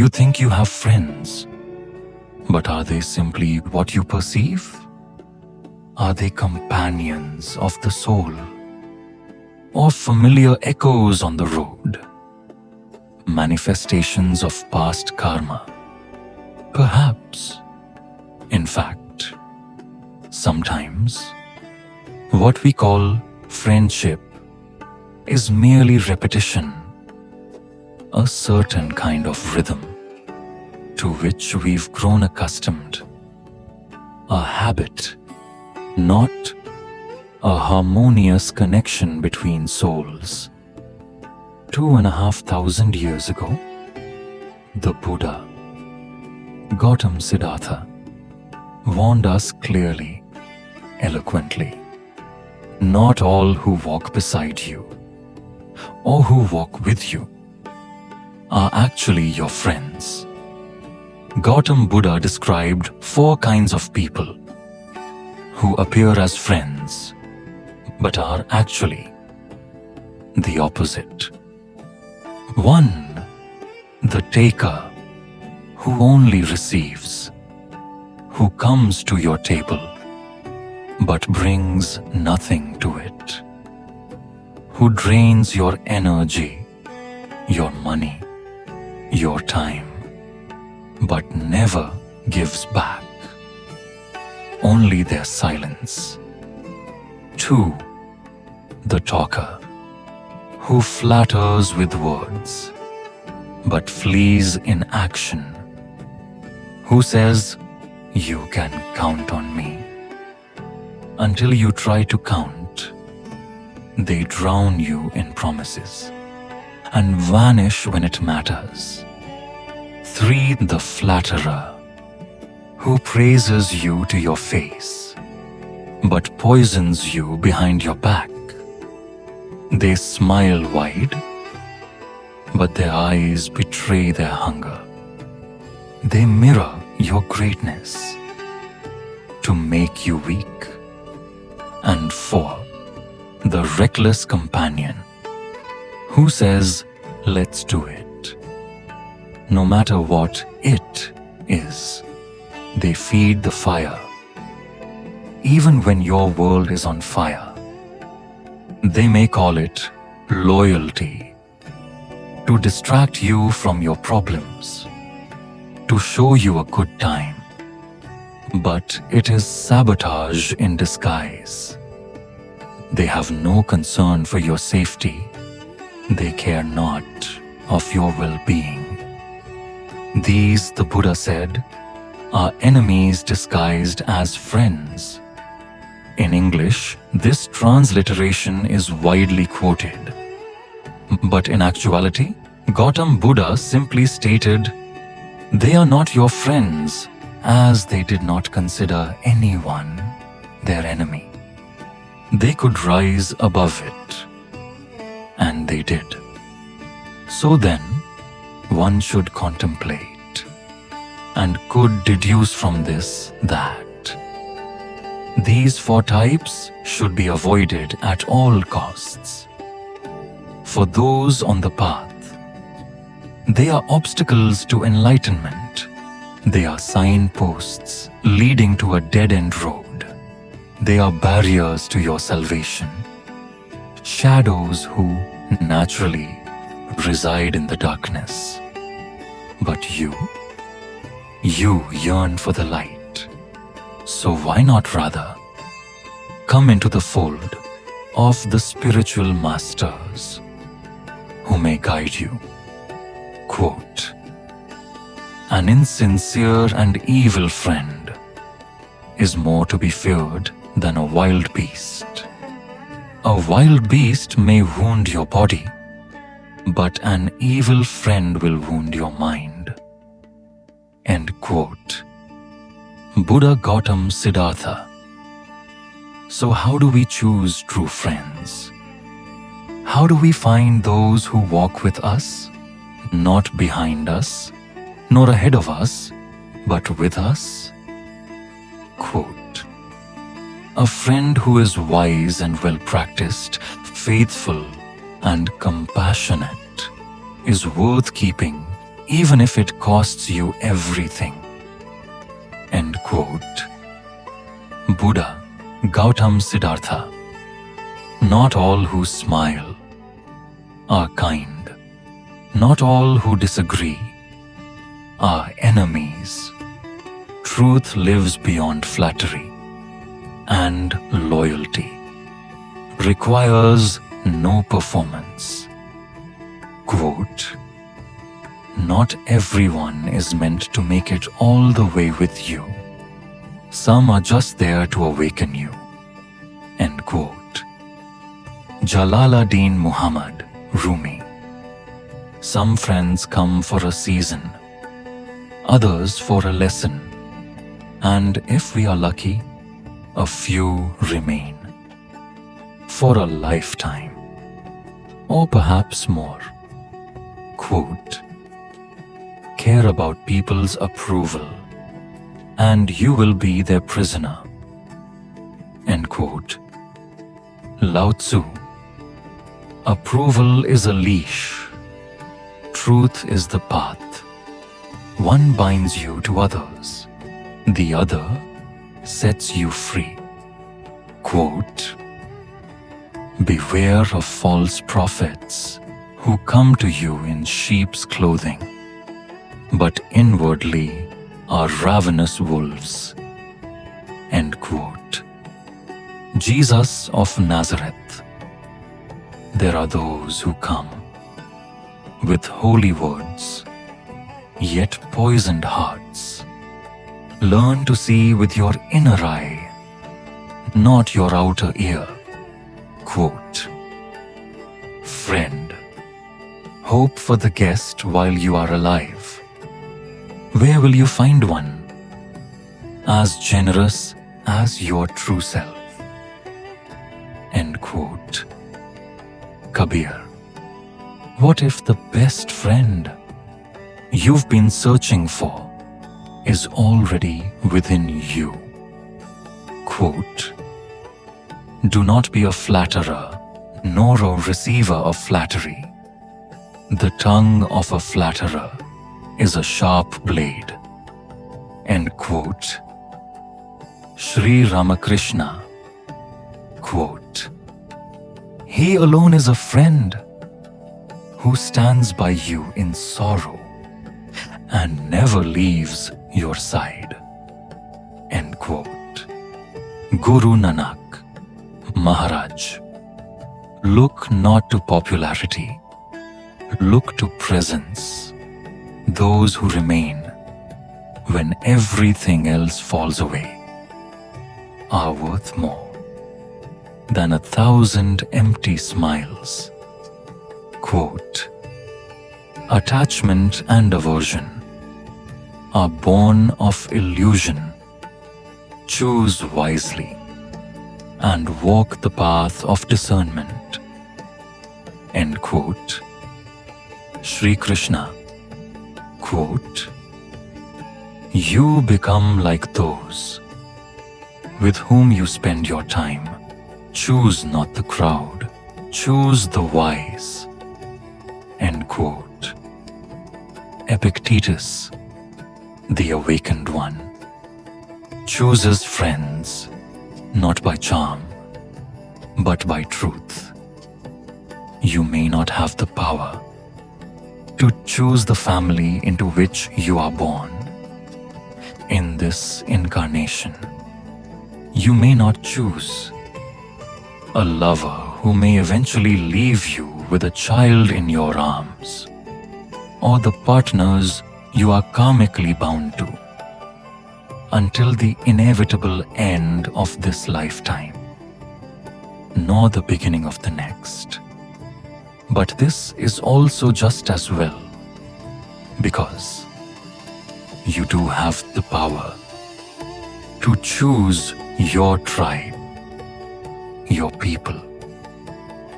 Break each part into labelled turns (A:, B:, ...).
A: You think you have friends, but are they simply what you perceive? Are they companions of the soul, or familiar echoes on the road? Manifestations of past karma? Perhaps. In fact, sometimes what we call friendship is merely repetition, a certain kind of rhythm to which we've grown accustomed, a habit, not a harmonious connection between souls. 2,500 years ago, the Buddha, Gautam Siddhartha, warned us clearly, eloquently. Not all who walk beside you or who walk with you are actually your friends. Gautam Buddha described 4 kinds of people who appear as friends but are actually the opposite. 1. The taker, who only receives, who comes to your table but brings nothing to it, who drains your energy, your money, your time, but never gives back, only their silence. 2. The talker, who flatters with words, but flees in action, who says, "You can count on me." Until you try to count, they drown you in promises and vanish when it matters. 3. The flatterer, who praises you to your face, but poisons you behind your back. They smile wide, but their eyes betray their hunger. They mirror your greatness to make you weak. And 4. The reckless companion, who says, "Let's do it." No matter what it is, they feed the fire. Even when your world is on fire, they may call it loyalty, to distract you from your problems, to show you a good time. But it is sabotage in disguise. They have no concern for your safety. They care not of your well-being. These, the Buddha said, are enemies disguised as friends. In English, this transliteration is widely quoted. But in actuality, Gautam Buddha simply stated, "They are not your friends," as they did not consider anyone their enemy. They could rise above it, and they did. So then, one should contemplate, and could deduce from this that these 4 types should be avoided at all costs. For those on the path, they are obstacles to enlightenment. They are signposts leading to a dead-end road. They are barriers to your salvation. Shadows who naturally reside in the darkness. But you yearn for the light. So why not rather come into the fold of the spiritual masters who may guide you? Quote, "An insincere and evil friend is more to be feared than a wild beast. A wild beast may wound your body, but an evil friend will wound your mind." End quote. Buddha Gautam Siddhartha. So how do we choose true friends? How do we find those who walk with us, not behind us, nor ahead of us, but with us? Quote, "A friend who is wise and well-practiced, faithful and compassionate is worth keeping even if it costs you everything. End quote. Buddha Gautam Siddhartha. Not all who smile are kind. Not all who disagree are enemies. Truth lives beyond flattery, and loyalty requires no performance. Quote, not everyone is meant to make it all the way with you. Some are just there to awaken you. End quote. Jalaluddin Muhammad Rumi. Some friends come for a season, others for a lesson, and if we are lucky, a few remain for a lifetime, or perhaps more. Quote, care about people's approval, and you will be their prisoner. End quote. Lao Tzu. Approval is a leash. Truth is the path. One binds you to others. The other sets you free. Quote, beware of false prophets who come to you in sheep's clothing, but inwardly are ravenous wolves. End quote. Jesus of Nazareth. There are those who come with holy words, yet poisoned hearts. Learn to see with your inner eye, not your outer ear. Quote, friend, hope for the guest while you are alive. Where will you find one as generous as your true self? End quote. Kabir. What if the best friend you've been searching for is already within you? Quote, do not be a flatterer, nor a receiver of flattery. The tongue of a flatterer is a sharp blade. End quote. Sri Ramakrishna. Quote, he alone is a friend who stands by you in sorrow and never leaves your side. End quote. Guru Nanak Maharaj. Look not to popularity, look to presence. Those who remain when everything else falls away are worth more than 1,000 empty smiles. Quote, attachment and aversion are born of illusion. Choose wisely and walk the path of discernment. End quote. Sri Krishna. Quote, you become like those with whom you spend your time. Choose not the crowd, choose the wise. End quote. Epictetus, the awakened one, chooses friends not by charm, but by truth. You may not have the power to choose the family into which you are born. In this incarnation, you may not choose a lover who may eventually leave you with a child in your arms, or the partners you are karmically bound to, until the inevitable end of this lifetime, nor the beginning of the next. But this is also just as well, because you do have the power to choose your tribe, your people,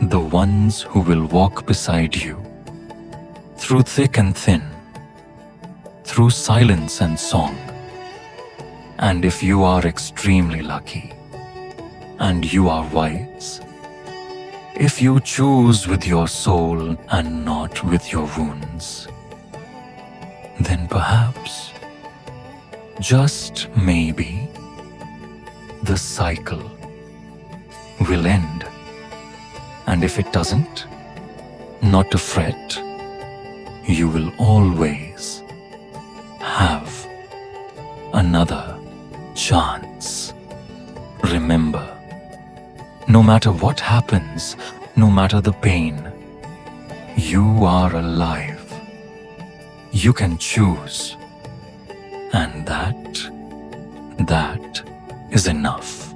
A: the ones who will walk beside you through thick and thin, through silence and song. And if you are extremely lucky and you are wise, if you choose with your soul and not with your wounds, then perhaps, just maybe, the cycle will end. And if it doesn't, not to fret, you will always have another chance. Remember, no matter what happens, no matter the pain, you are alive. You can choose. And that is enough.